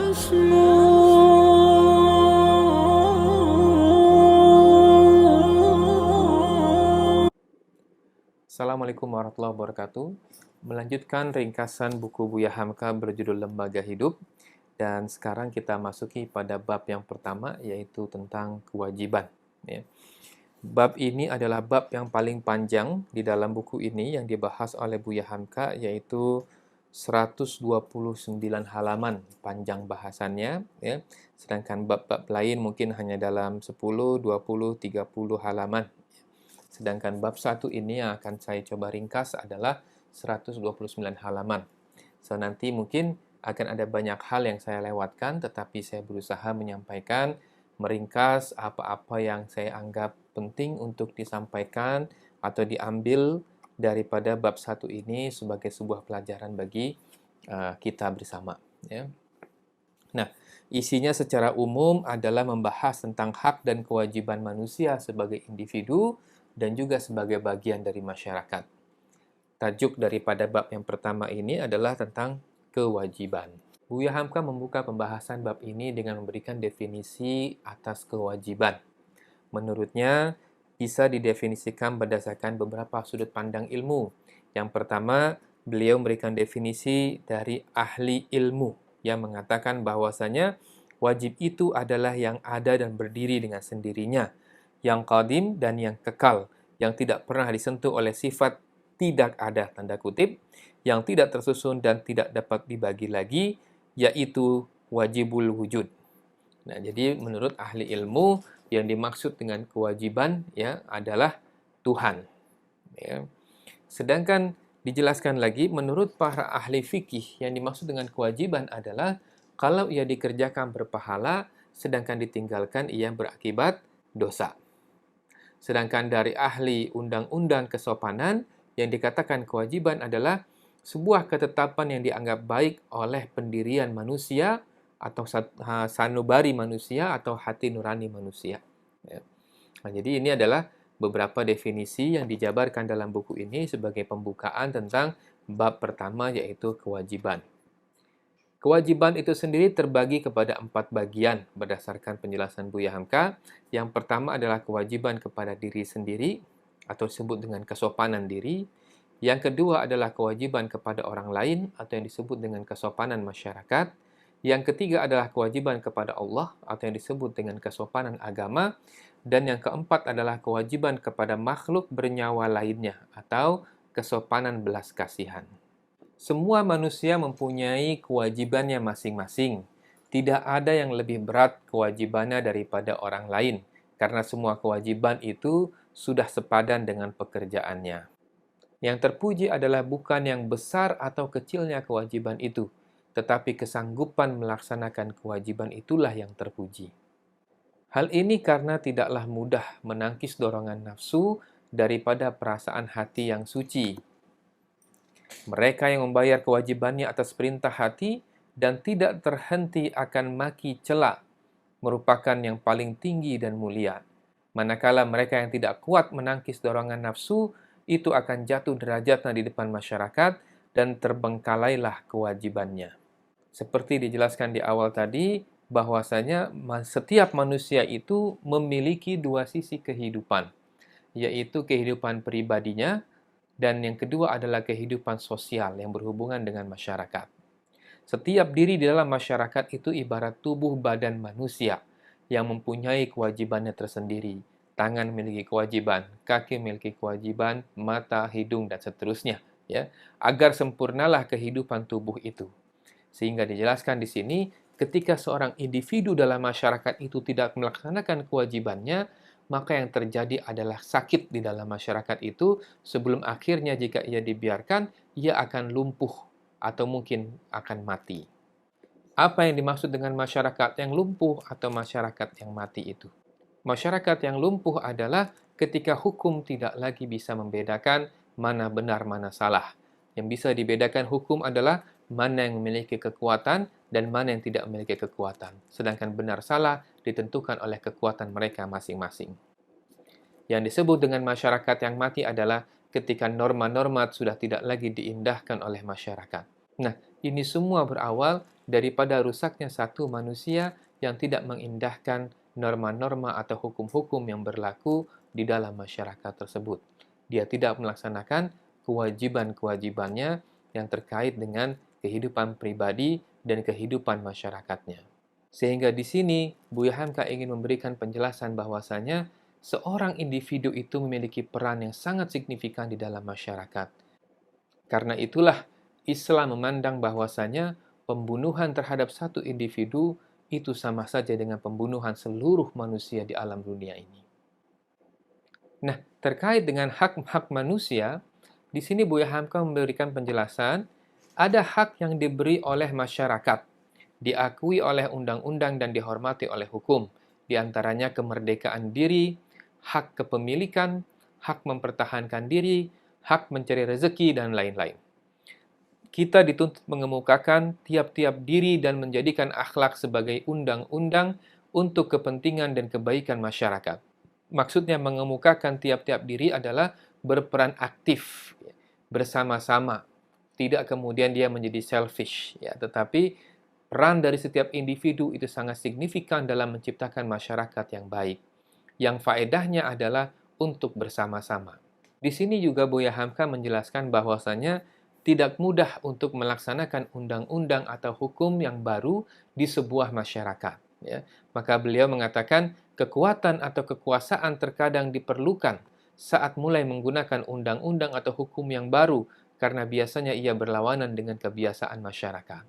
Assalamualaikum warahmatullahi wabarakatuh. Melanjutkan ringkasan buku Buya Hamka berjudul Lembaga Hidup. Dan sekarang kita masuki pada bab yang pertama, yaitu tentang kewajiban. Ya. Bab ini adalah bab yang paling panjang di dalam buku ini yang dibahas oleh Buya Hamka, yaitu 129 halaman panjang bahasannya. Ya. Sedangkan bab-bab lain mungkin hanya dalam 10, 20, 30 halaman. Sedangkan bab 1 ini yang akan saya coba ringkas adalah 129 halaman. So, nanti mungkin akan ada banyak hal yang saya lewatkan, tetapi saya berusaha menyampaikan, meringkas apa-apa yang saya anggap penting untuk disampaikan atau diambil daripada bab 1 ini sebagai sebuah pelajaran bagi kita bersama. Ya. Nah, isinya secara umum adalah membahas tentang hak dan kewajiban manusia sebagai individu dan juga sebagai bagian dari masyarakat. Tajuk daripada bab yang pertama ini adalah tentang kewajiban. Buya Hamka membuka pembahasan bab ini dengan memberikan definisi atas kewajiban. Menurutnya, bisa didefinisikan berdasarkan beberapa sudut pandang ilmu. Yang pertama, beliau memberikan definisi dari ahli ilmu yang mengatakan bahwasanya wajib itu adalah yang ada dan berdiri dengan sendirinya, yang qadim dan yang kekal, yang tidak pernah disentuh oleh sifat tidak ada tanda kutip, yang tidak tersusun dan tidak dapat dibagi lagi, yaitu wajibul wujud. Nah, jadi menurut ahli ilmu yang dimaksud dengan kewajiban ya adalah Tuhan. Ya. Sedangkan dijelaskan lagi menurut para ahli fikih yang dimaksud dengan kewajiban adalah kalau ia dikerjakan berpahala, sedangkan ditinggalkan ia berakibat dosa. Sedangkan dari ahli undang-undang kesopanan yang dikatakan kewajiban adalah sebuah ketetapan yang dianggap baik oleh pendirian manusia atau sanubari manusia atau hati nurani manusia. Ya. Nah, jadi ini adalah beberapa definisi yang dijabarkan dalam buku ini sebagai pembukaan tentang bab pertama, yaitu kewajiban. Kewajiban itu sendiri terbagi kepada 4 bagian berdasarkan penjelasan Buya Hamka. Yang pertama adalah kewajiban kepada diri sendiri atau disebut dengan kesopanan diri. Yang kedua adalah kewajiban kepada orang lain atau yang disebut dengan kesopanan masyarakat. Yang ketiga adalah kewajiban kepada Allah atau yang disebut dengan kesopanan agama. Dan yang keempat adalah kewajiban kepada makhluk bernyawa lainnya atau kesopanan belas kasihan. Semua manusia mempunyai kewajibannya masing-masing. Tidak ada yang lebih berat kewajibannya daripada orang lain, karena semua kewajiban itu sudah sepadan dengan pekerjaannya. Yang terpuji adalah bukan yang besar atau kecilnya kewajiban itu, tetapi kesanggupan melaksanakan kewajiban itulah yang terpuji. Hal ini karena tidaklah mudah menangkis dorongan nafsu daripada perasaan hati yang suci. Mereka yang membayar kewajibannya atas perintah hati dan tidak terhenti akan maki cela merupakan yang paling tinggi dan mulia. Manakala mereka yang tidak kuat menangkis dorongan nafsu, itu akan jatuh derajatnya di depan masyarakat dan terbengkalailah kewajibannya. Seperti dijelaskan di awal tadi, bahwasanya setiap manusia itu memiliki 2 sisi kehidupan, yaitu kehidupan pribadinya dan yang kedua adalah kehidupan sosial yang berhubungan dengan masyarakat. Setiap diri di dalam masyarakat itu ibarat tubuh badan manusia yang mempunyai kewajibannya tersendiri. Tangan memiliki kewajiban, kaki memiliki kewajiban, mata, hidung, dan seterusnya. Ya, agar sempurnalah kehidupan tubuh itu. Sehingga dijelaskan di sini, ketika seorang individu dalam masyarakat itu tidak melaksanakan kewajibannya, maka yang terjadi adalah sakit di dalam masyarakat itu sebelum akhirnya jika ia dibiarkan, ia akan lumpuh atau mungkin akan mati. Apa yang dimaksud dengan masyarakat yang lumpuh atau masyarakat yang mati itu? Masyarakat yang lumpuh adalah ketika hukum tidak lagi bisa membedakan mana benar, mana salah. Yang bisa dibedakan hukum adalah mana yang memiliki kekuatan dan mana yang tidak memiliki kekuatan. Sedangkan benar salah ditentukan oleh kekuatan mereka masing-masing. Yang disebut dengan masyarakat yang mati adalah ketika norma-norma sudah tidak lagi diindahkan oleh masyarakat. Nah, ini semua berawal daripada rusaknya satu manusia yang tidak mengindahkan norma-norma atau hukum-hukum yang berlaku di dalam masyarakat tersebut. Dia tidak melaksanakan kewajiban-kewajibannya yang terkait dengan kehidupan pribadi dan kehidupan masyarakatnya. Sehingga di sini Buya Hamka ingin memberikan penjelasan bahwasanya seorang individu itu memiliki peran yang sangat signifikan di dalam masyarakat. Karena itulah Islam memandang bahwasanya pembunuhan terhadap satu individu itu sama saja dengan pembunuhan seluruh manusia di alam dunia ini. Nah, terkait dengan hak-hak manusia, di sini Buya Hamka memberikan penjelasan, ada hak yang diberi oleh masyarakat, diakui oleh undang-undang dan dihormati oleh hukum, di antaranya kemerdekaan diri, hak kepemilikan, hak mempertahankan diri, hak mencari rezeki, dan lain-lain. Kita dituntut mengemukakan tiap-tiap diri dan menjadikan akhlak sebagai undang-undang untuk kepentingan dan kebaikan masyarakat. Maksudnya mengemukakan tiap-tiap diri adalah berperan aktif, bersama-sama. Tidak kemudian dia menjadi selfish, ya, tetapi peran dari setiap individu itu sangat signifikan dalam menciptakan masyarakat yang baik. Yang faedahnya adalah untuk bersama-sama. Di sini juga Buya Hamka menjelaskan bahwasanya tidak mudah untuk melaksanakan undang-undang atau hukum yang baru di sebuah masyarakat. Ya. Maka beliau mengatakan kekuatan atau kekuasaan terkadang diperlukan saat mulai menggunakan undang-undang atau hukum yang baru karena biasanya ia berlawanan dengan kebiasaan masyarakat.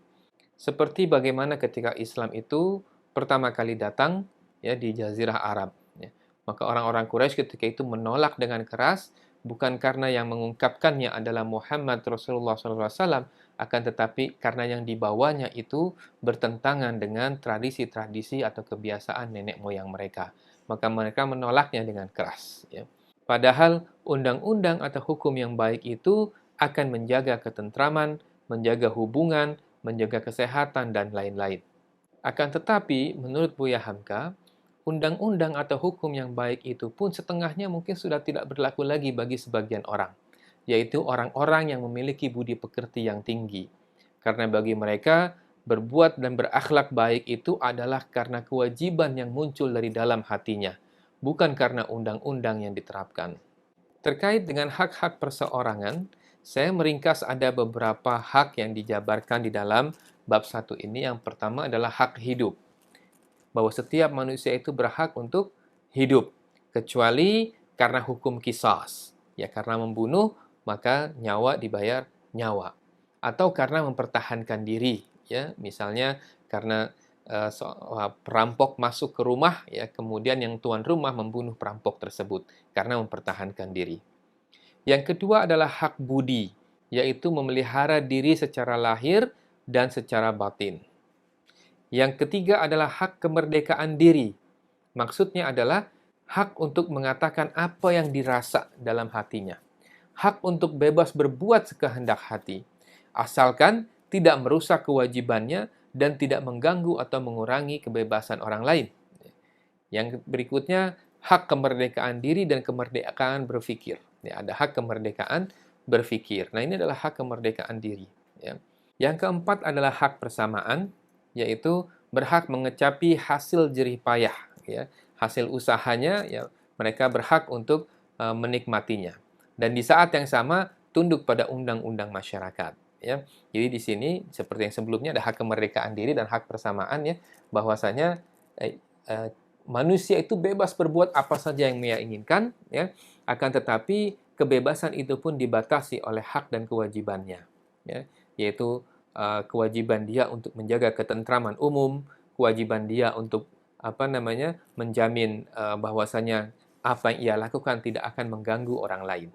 Seperti bagaimana ketika Islam itu pertama kali datang ya di Jazirah Arab. Ya. Maka orang-orang Quraisy ketika itu menolak dengan keras, bukan karena yang mengungkapkannya adalah Muhammad Rasulullah SAW, akan tetapi karena yang dibawanya itu bertentangan dengan tradisi-tradisi atau kebiasaan nenek moyang mereka. Maka mereka menolaknya dengan keras. Ya. Padahal undang-undang atau hukum yang baik itu akan menjaga ketentraman, menjaga hubungan, menjaga kesehatan, dan lain-lain. Akan tetapi, menurut Buya Hamka, undang-undang atau hukum yang baik itu pun setengahnya mungkin sudah tidak berlaku lagi bagi sebagian orang, yaitu orang-orang yang memiliki budi pekerti yang tinggi. Karena bagi mereka, berbuat dan berakhlak baik itu adalah karena kewajiban yang muncul dari dalam hatinya, bukan karena undang-undang yang diterapkan. Terkait dengan hak-hak perseorangan, saya meringkas ada beberapa hak yang dijabarkan di dalam bab 1 ini. Yang pertama adalah hak hidup. Bahwa setiap manusia itu berhak untuk hidup, kecuali karena hukum qisas. Ya, karena membunuh, maka nyawa dibayar nyawa. Atau karena mempertahankan diri. Ya, misalnya karena perampok masuk ke rumah, ya, kemudian yang tuan rumah membunuh perampok tersebut karena mempertahankan diri. Yang kedua adalah hak budi, yaitu memelihara diri secara lahir dan secara batin. Yang ketiga adalah hak kemerdekaan diri. Maksudnya adalah hak untuk mengatakan apa yang dirasa dalam hatinya. Hak untuk bebas berbuat sekehendak hati, asalkan tidak merusak kewajibannya dan tidak mengganggu atau mengurangi kebebasan orang lain. Yang berikutnya, hak kemerdekaan diri dan kemerdekaan berpikir. Ya, ada hak kemerdekaan berpikir. Nah, ini adalah hak kemerdekaan diri. Ya. Yang keempat adalah hak persamaan, yaitu berhak mengecapi hasil jerih payah. Ya. Hasil usahanya, ya, mereka berhak untuk menikmatinya. Dan di saat yang sama, tunduk pada undang-undang masyarakat. Ya. Jadi di sini, seperti yang sebelumnya, ada hak kemerdekaan diri dan hak persamaan, ya, bahwasanya manusia itu bebas berbuat apa saja yang ia inginkan, ya. Akan tetapi kebebasan itu pun dibatasi oleh hak dan kewajibannya, ya. Yaitu kewajiban dia untuk menjaga ketentraman umum, kewajiban dia untuk menjamin bahwasanya apa yang ia lakukan tidak akan mengganggu orang lain.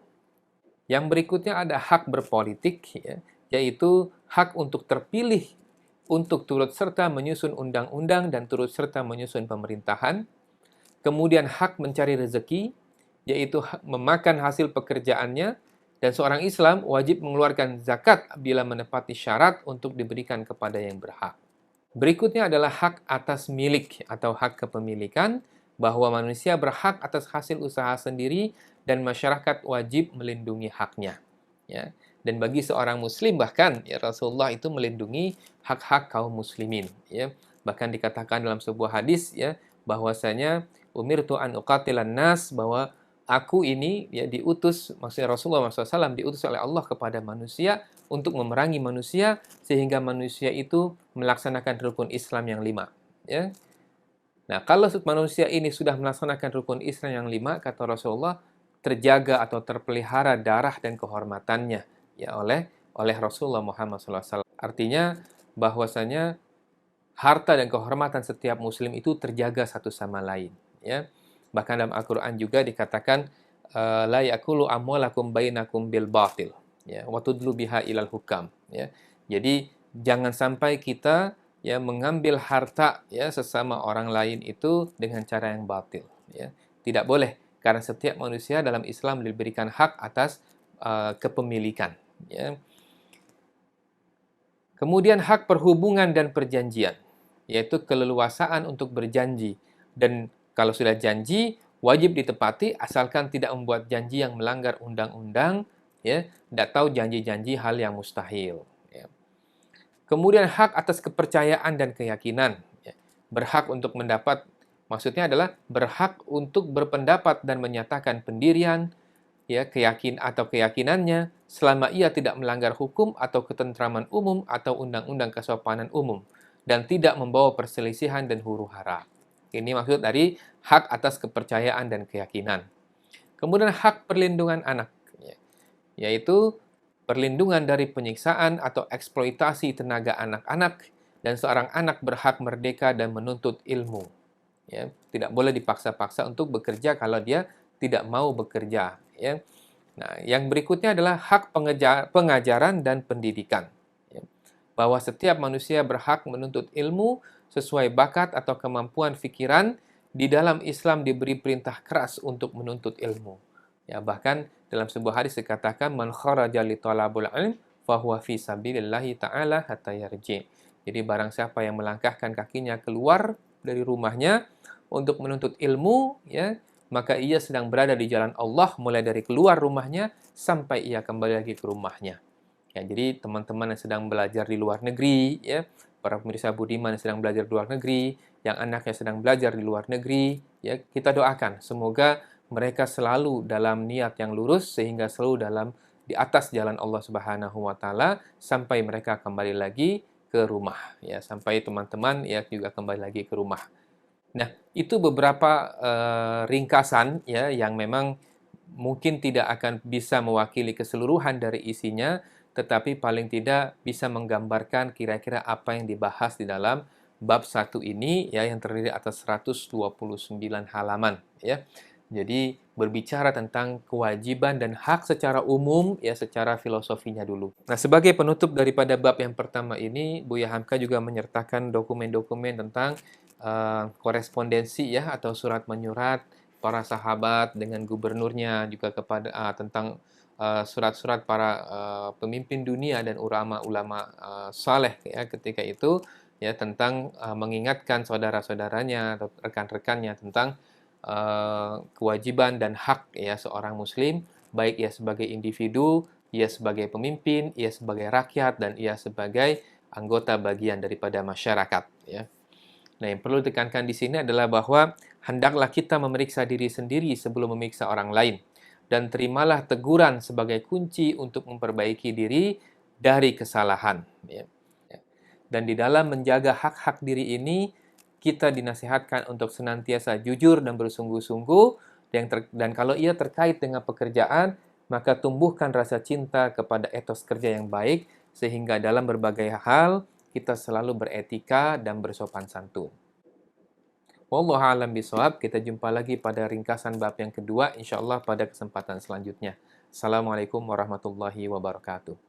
Yang berikutnya ada hak berpolitik, ya, yaitu hak untuk terpilih untuk turut serta menyusun undang-undang dan turut serta menyusun pemerintahan. Kemudian hak mencari rezeki, yaitu memakan hasil pekerjaannya, dan seorang Islam wajib mengeluarkan zakat bila menepati syarat untuk diberikan kepada yang berhak. Berikutnya adalah hak atas milik atau hak kepemilikan, bahwa manusia berhak atas hasil usaha sendiri dan masyarakat wajib melindungi haknya. Ya. Dan bagi seorang muslim bahkan ya Rasulullah itu melindungi hak-hak kaum muslimin ya. Bahkan dikatakan dalam sebuah hadis ya bahwasanya umirtu an uqatilan nas, bahwa aku ini ya diutus, maksudnya Rasulullah SAW diutus oleh Allah kepada manusia untuk memerangi manusia sehingga manusia itu melaksanakan rukun Islam yang 5 ya. Nah, kalau manusia ini sudah melaksanakan rukun Islam yang 5, kata Rasulullah, terjaga atau terpelihara darah dan kehormatannya ya oleh Rasulullah Muhammad SAW. Artinya bahwasanya harta dan kehormatan setiap muslim itu terjaga satu sama lain ya. Bahkan dalam Al-Qur'an juga dikatakan la yakulu amwalakum bainakum bil batil ya wa tudlu biha ilal hukam ya. Jadi jangan sampai kita ya mengambil harta ya sesama orang lain itu dengan cara yang batil ya. Tidak boleh, karena setiap manusia dalam Islam diberikan hak atas kepemilikan ya. Kemudian hak perhubungan dan perjanjian, yaitu keleluasaan untuk berjanji. Dan kalau sudah janji, wajib ditepati asalkan tidak membuat janji yang melanggar undang-undang, ya, tidak tahu janji-janji hal yang mustahil. Ya. Kemudian hak atas kepercayaan dan keyakinan, ya. Berhak untuk mendapat, maksudnya adalah berhak untuk berpendapat dan menyatakan pendirian, ya, keyakinannya selama ia tidak melanggar hukum atau ketentraman umum atau undang-undang kesopanan umum dan tidak membawa perselisihan dan huru-hara. Ini maksud dari hak atas kepercayaan dan keyakinan. Kemudian hak perlindungan anak, yaitu perlindungan dari penyiksaan atau eksploitasi tenaga anak-anak, dan seorang anak berhak merdeka dan menuntut ilmu. Ya, tidak boleh dipaksa-paksa untuk bekerja kalau dia tidak mau bekerja. Ya. Nah, yang berikutnya adalah hak pengajaran dan pendidikan. Ya. Bahwa setiap manusia berhak menuntut ilmu sesuai bakat atau kemampuan fikiran. Di dalam Islam diberi perintah keras untuk menuntut ilmu. Ya, bahkan dalam sebuah hadis dikatakan man kharaja li talabul ilm fahuwa fi sabilillahi ta'ala hatta yarji. Jadi barang siapa yang melangkahkan kakinya keluar dari rumahnya untuk menuntut ilmu, ya, maka ia sedang berada di jalan Allah mulai dari keluar rumahnya sampai ia kembali lagi ke rumahnya. Ya, jadi teman-teman yang sedang belajar di luar negeri, ya, para pemirsa budiman yang sedang belajar di luar negeri, yang anaknya sedang belajar di luar negeri, ya, kita doakan semoga mereka selalu dalam niat yang lurus sehingga selalu di atas jalan Allah Subhanahu wa taala sampai mereka kembali lagi ke rumah, ya, sampai teman-teman ya juga kembali lagi ke rumah. Nah, itu beberapa ringkasan ya yang memang mungkin tidak akan bisa mewakili keseluruhan dari isinya, tetapi paling tidak bisa menggambarkan kira-kira apa yang dibahas di dalam bab 1 ini ya, yang terdiri atas 129 halaman ya. Jadi berbicara tentang kewajiban dan hak secara umum ya, secara filosofinya dulu. Nah, sebagai penutup daripada bab yang pertama ini, Buya Hamka juga menyertakan dokumen-dokumen tentang korespondensi ya atau surat menyurat para sahabat dengan gubernurnya, juga kepada tentang surat-surat para pemimpin dunia dan ulama-ulama saleh ya ketika itu ya, tentang mengingatkan saudara-saudaranya atau rekan-rekannya tentang kewajiban dan hak ya seorang muslim, baik ia sebagai individu, ia sebagai pemimpin, ia sebagai rakyat, dan ia sebagai anggota bagian daripada masyarakat ya. Nah, yang perlu ditekankan di sini adalah bahwa hendaklah kita memeriksa diri sendiri sebelum memeriksa orang lain, dan terimalah teguran sebagai kunci untuk memperbaiki diri dari kesalahan. Ya. Dan di dalam menjaga hak-hak diri ini, kita dinasihatkan untuk senantiasa jujur dan bersungguh-sungguh, dan kalau ia terkait dengan pekerjaan, maka tumbuhkan rasa cinta kepada etos kerja yang baik, sehingga dalam berbagai hal, kita selalu beretika dan bersopan santun. Wallahu a'lam bishawab. Kita jumpa lagi pada ringkasan bab yang kedua, insyaallah pada kesempatan selanjutnya. Assalamualaikum warahmatullahi wabarakatuh.